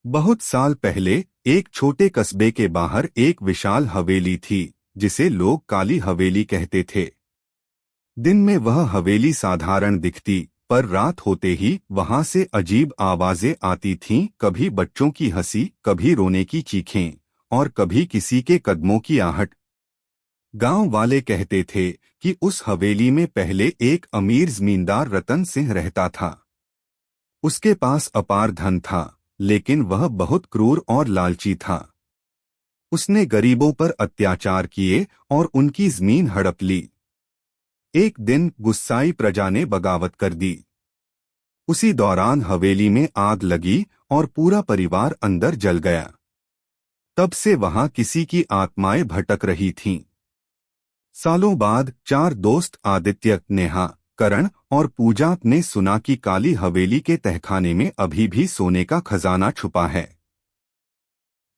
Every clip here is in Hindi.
बहुत साल पहले एक छोटे कस्बे के बाहर एक विशाल हवेली थी जिसे लोग काली हवेली कहते थे। दिन में वह हवेली साधारण दिखती, पर रात होते ही वहां से अजीब आवाजें आती थीं, कभी बच्चों की हंसी, कभी रोने की चीखें और कभी किसी के कदमों की आहट। गांव वाले कहते थे कि उस हवेली में पहले एक अमीर जमींदार रतन सिंह रहता था। उसके पास अपार धन था, लेकिन वह बहुत क्रूर और लालची था। उसने गरीबों पर अत्याचार किए और उनकी जमीन हड़प ली। एक दिन गुस्साई प्रजा ने बगावत कर दी। उसी दौरान हवेली में आग लगी और पूरा परिवार अंदर जल गया। तब से वहां किसी की आत्माएं भटक रही थीं। सालों बाद चार दोस्त आदित्य, नेहा, करण और पूजा ने सुना कि काली हवेली के तहखाने में अभी भी सोने का खजाना छुपा है।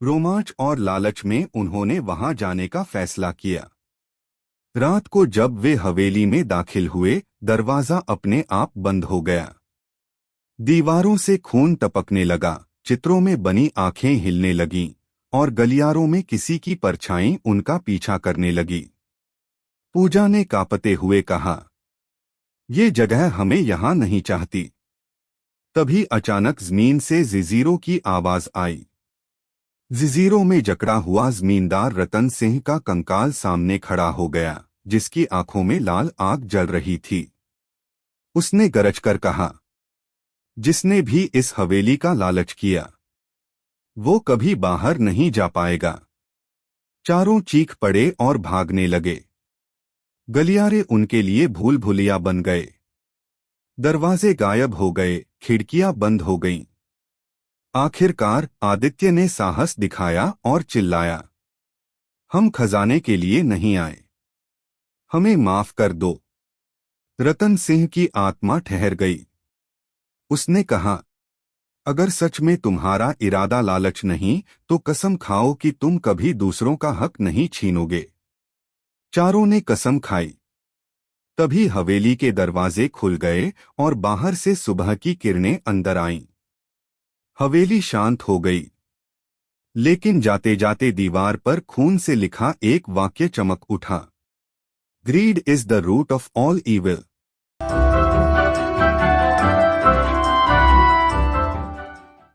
रोमांच और लालच में उन्होंने वहां जाने का फैसला किया। रात को जब वे हवेली में दाखिल हुए, दरवाजा अपने आप बंद हो गया। दीवारों से खून टपकने लगा, चित्रों में बनी आंखें हिलने लगीं और गलियारों में किसी की परछाई उनका पीछा करने लगी। पूजा ने कांपते हुए कहा, ये जगह हमें यहाँ नहीं चाहती। तभी अचानक जमीन से जिजीरों की आवाज आई। जिजीरों में जकड़ा हुआ जमींदार रतन सिंह का कंकाल सामने खड़ा हो गया, जिसकी आंखों में लाल आग जल रही थी। उसने गरज कर कहा, जिसने भी इस हवेली का लालच किया, वो कभी बाहर नहीं जा पाएगा। चारों चीख पड़े और भागने लगे। गलियारे उनके लिए भूल भुलिया बन गए। दरवाजे गायब हो गए, खिड़कियां बंद हो गईं। आखिरकार आदित्य ने साहस दिखाया और चिल्लाया, हम खजाने के लिए नहीं आए, हमें माफ कर दो। रतन सिंह की आत्मा ठहर गई। उसने कहा, अगर सच में तुम्हारा इरादा लालच नहीं, तो कसम खाओ कि तुम कभी दूसरों का हक नहीं छीनोगे। चारों ने कसम खाई। तभी हवेली के दरवाजे खुल गए और बाहर से सुबह की किरणें अंदर आईं। हवेली शांत हो गई, लेकिन जाते जाते दीवार पर खून से लिखा एक वाक्य चमक उठा, greed is the root of all evil.